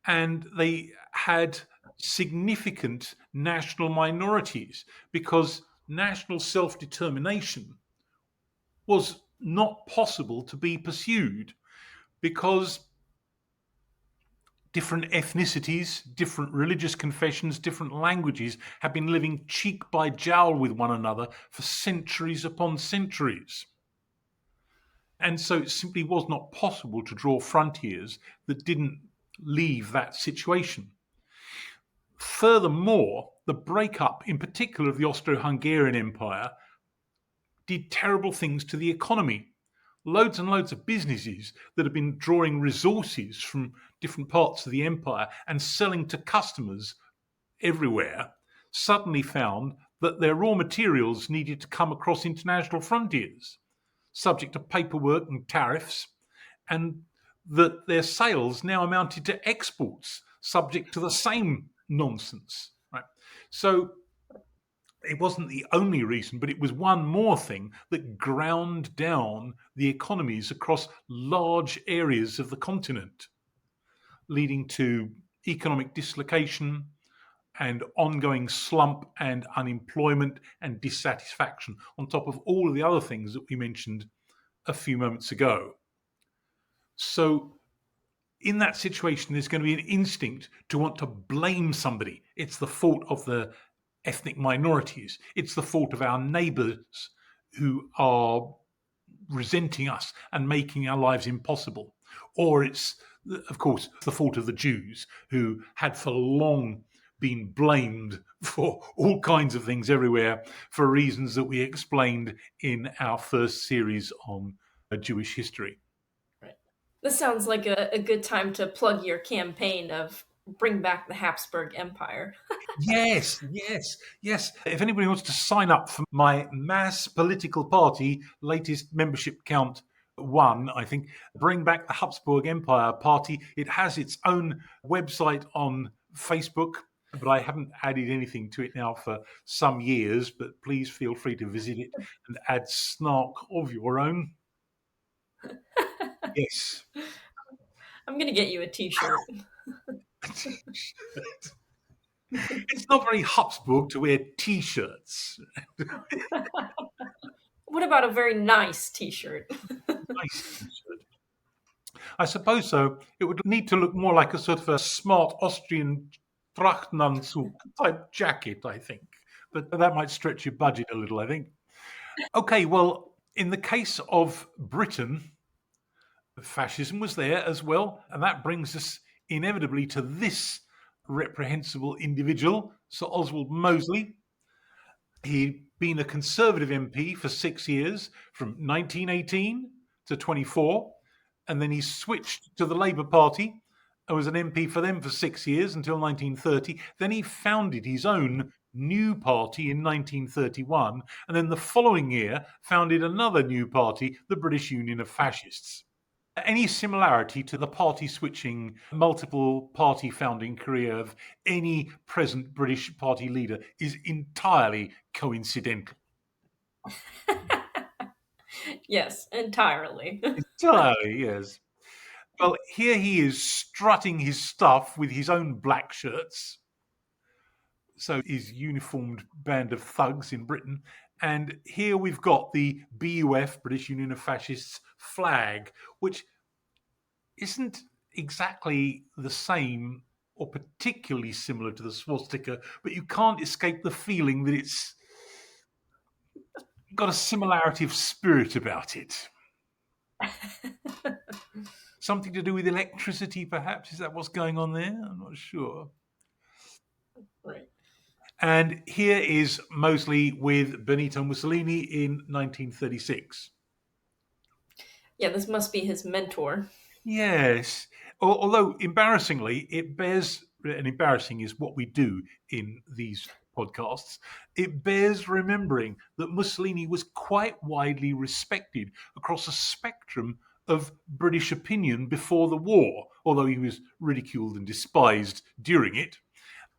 And they had significant national minorities because national self determination was not possible to be pursued because different ethnicities, different religious confessions, different languages have been living cheek by jowl with one another for centuries upon centuries. And so it simply was not possible to draw frontiers that didn't leave that situation. Furthermore, the breakup, in particular of the Austro Hungarian Empire, did terrible things to the economy. Loads and loads of businesses that have been drawing resources from different parts of the empire and selling to customers everywhere suddenly found that their raw materials needed to come across international frontiers, subject to paperwork and tariffs. And that their sales now amounted to exports, subject to the same nonsense. Right? So it wasn't the only reason, but it was one more thing that ground down the economies across large areas of the continent, leading to economic dislocation and ongoing slump and unemployment and dissatisfaction, on top of all of the other things that we mentioned a few moments ago. So, in that situation, there's going to be an instinct to want to blame somebody. It's the fault of the ethnic minorities, it's the fault of our neighbors who are resenting us and making our lives impossible. Or it's, of course, the fault of the Jews who had for long been blamed for all kinds of things everywhere for reasons that we explained in our first series on Jewish history. Right. This sounds like a good time to plug your campaign of bring back the Habsburg Empire. Yes, yes, yes. If anybody wants to sign up for my mass political party, latest membership count one, I think, Bring Back the Habsburg Empire Party. It has its own website on Facebook, but I haven't added anything to it now for some years. But please feel free to visit it and add snark of your own. Yes. I'm going to get you a t shirt. It's not very Habsburg to wear T-shirts. What about a very nice t shirt? Nice T-shirt. I suppose so. It would need to look more like a sort of a smart Austrian Trachtenanzug type jacket, I think. But that might stretch your budget a little, I think. Okay, well, in the case of Britain, fascism was there as well. And that brings us inevitably to this reprehensible individual, Sir Oswald Mosley. He'd been a Conservative MP for 6 years, from 1918 to 24, and then he switched to the Labour Party and was an MP for them for 6 years until 1930. Then he founded his own new party in 1931, and then the following year founded another new party, the British Union of Fascists. Any similarity to the party switching, multiple party founding career of any present British party leader is entirely coincidental. Yes, entirely. Entirely, yes. Well, here he is strutting his stuff with his own black shirts. So, his uniformed band of thugs in Britain. And here we've got the BUF, British Union of Fascists flag, which isn't exactly the same or particularly similar to the swastika, but you can't escape the feeling that it's got a similarity of spirit about it. Something to do with electricity, perhaps? Is that what's going on there? I'm not sure. Right. And here is Mosley with Benito Mussolini in 1936. Yeah, this must be his mentor. Yes. Although, embarrassingly, it bears, and embarrassing is what we do in these podcasts, it bears remembering that Mussolini was quite widely respected across a spectrum of British opinion before the war, although he was ridiculed and despised during it.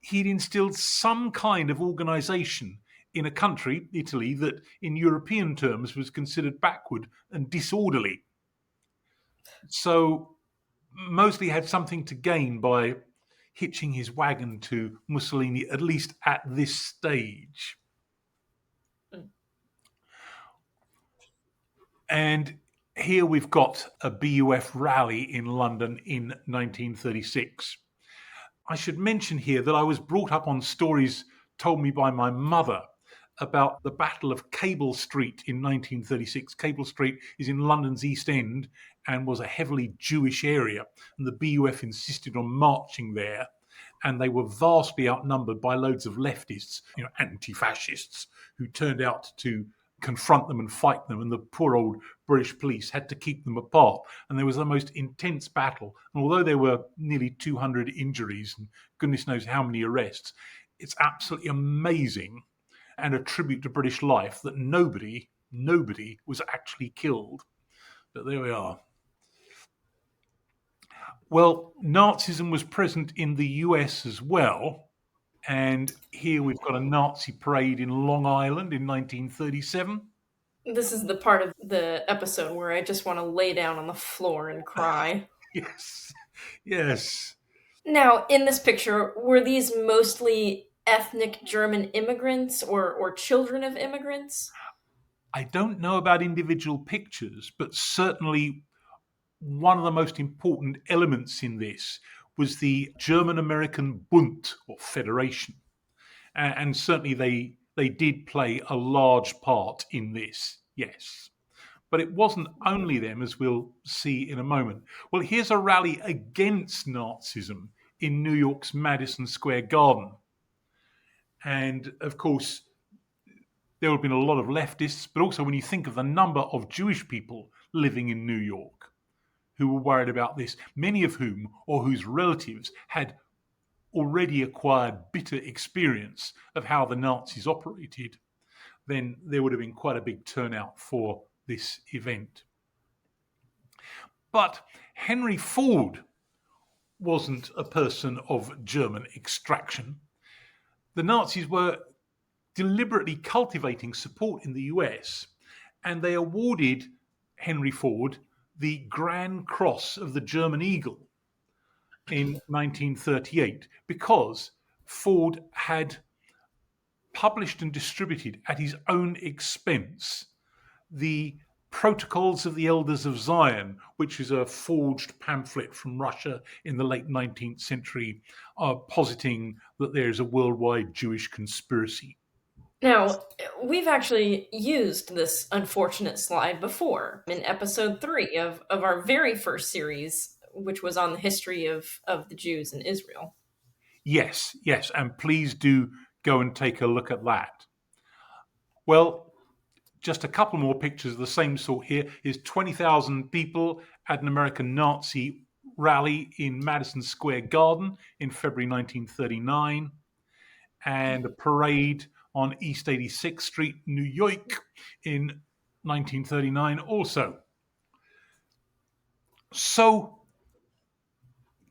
He'd instilled some kind of organisation in a country, Italy, that in European terms was considered backward and disorderly. So Mosley had something to gain by hitching his wagon to Mussolini, at least at this stage. Mm. And here we've got a BUF rally in London in 1936. I should mention here that I was brought up on stories told me by my mother about the Battle of Cable Street in 1936. Cable Street is in London's East End and was a heavily Jewish area, and the BUF insisted on marching there. And they were vastly outnumbered by loads of leftists, anti-fascists, who turned out to confront them and fight them, and the poor old British police had to keep them apart. And there was the most intense battle. And although there were nearly 200 injuries and goodness knows how many arrests, it's absolutely amazing and a tribute to British life that nobody, was actually killed. But there we are. Well, Nazism was present in the US as well. And here we've got a Nazi parade in Long Island in 1937. This is the part of the episode where I just want to lay down on the floor and cry. Yes, yes. Now, in this picture, were these mostly ethnic German immigrants or children of immigrants? I don't know about individual pictures, but certainly one of the most important elements in this was the German American Bund or Federation. And certainly they did play a large part in this, yes. But it wasn't only them, as we'll see in a moment. Well, here's a rally against Nazism in New York's Madison Square Garden. And of course, there have been a lot of leftists, but also when you think of the number of Jewish people living in New York who were worried about this, many of whom or whose relatives had already acquired bitter experience of how the Nazis operated, then there would have been quite a big turnout for this event. But Henry Ford wasn't a person of German extraction. The Nazis were deliberately cultivating support in the US, and they awarded Henry Ford the Grand Cross of the German Eagle in 1938 because Ford had published and distributed at his own expense the Protocols of the Elders of Zion, which is a forged pamphlet from Russia in the late 19th century, positing that there is a worldwide Jewish conspiracy. Now, we've actually used this unfortunate slide before in episode 3 of our very first series, which was on the history of the Jews in Israel. Yes, yes, and please do go and take a look at that. Well, just a couple more pictures of the same sort here is 20,000 people at an American Nazi rally in Madison Square Garden in February 1939, and a parade on East 86th Street, New York in 1939 also. So,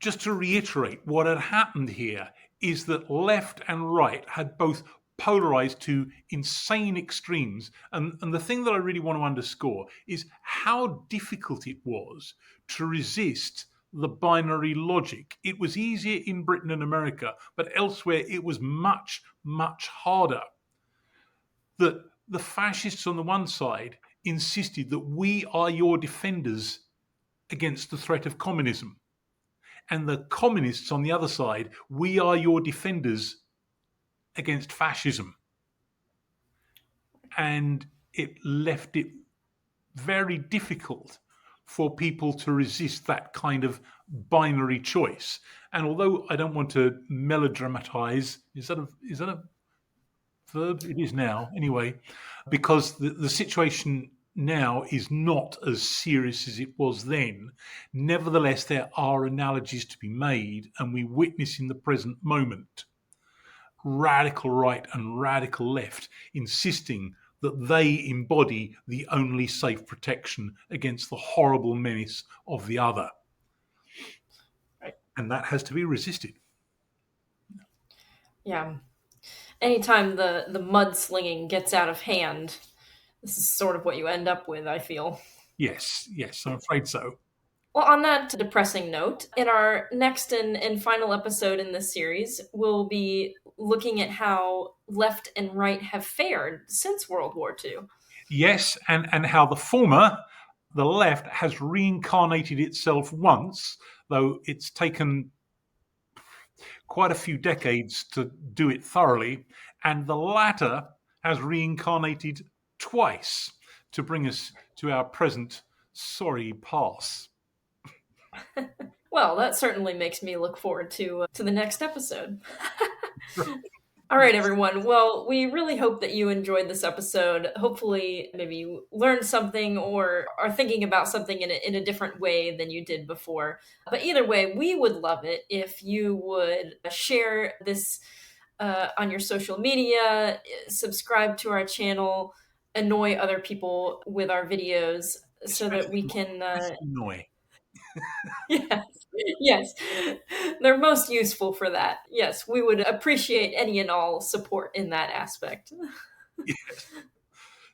just to reiterate, what had happened here is that left and right had both polarized to insane extremes. And the thing that I really want to underscore is how difficult it was to resist the binary logic. It was easier in Britain and America, but elsewhere it was much, much harder. That the fascists on the one side insisted that we are your defenders against the threat of communism, and the communists on the other side, we are your defenders against fascism. And it left it very difficult for people to resist that kind of binary choice. And although I don't want to melodramatize, is that a verb? It is now, anyway, because the situation now is not as serious as it was then. Nevertheless, there are analogies to be made, and we witness in the present moment radical right and radical left insisting that they embody the only safe protection against the horrible menace of the other. Right. And that has to be resisted. Yeah. Anytime the mudslinging gets out of hand, this is sort of what you end up with, I feel. Yes, yes, I'm afraid so. Well, on that depressing note, in our next and final episode in this series, we'll be looking at how left and right have fared since World War II. Yes, and how the former, the left, has reincarnated itself once, though it's taken quite a few decades to do it thoroughly, and the latter has reincarnated twice to bring us to our present sorry pass. Well, that certainly makes me look forward to the next episode. All right, everyone. Well, we really hope that you enjoyed this episode. Hopefully, maybe you learned something or are thinking about something in a different way than you did before. But either way, we would love it if you would share this on your social media, subscribe to our channel, annoy other people with our videos so that we Especially can, Noi. yeah. Yes, they're most useful for that. Yes, we would appreciate any and all support in that aspect. Yes.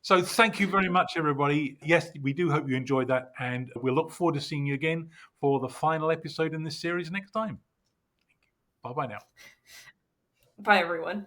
So thank you very much, everybody. Yes, we do hope you enjoyed that, and we'll look forward to seeing you again for the final episode in this series next time. Bye bye now. Bye, everyone.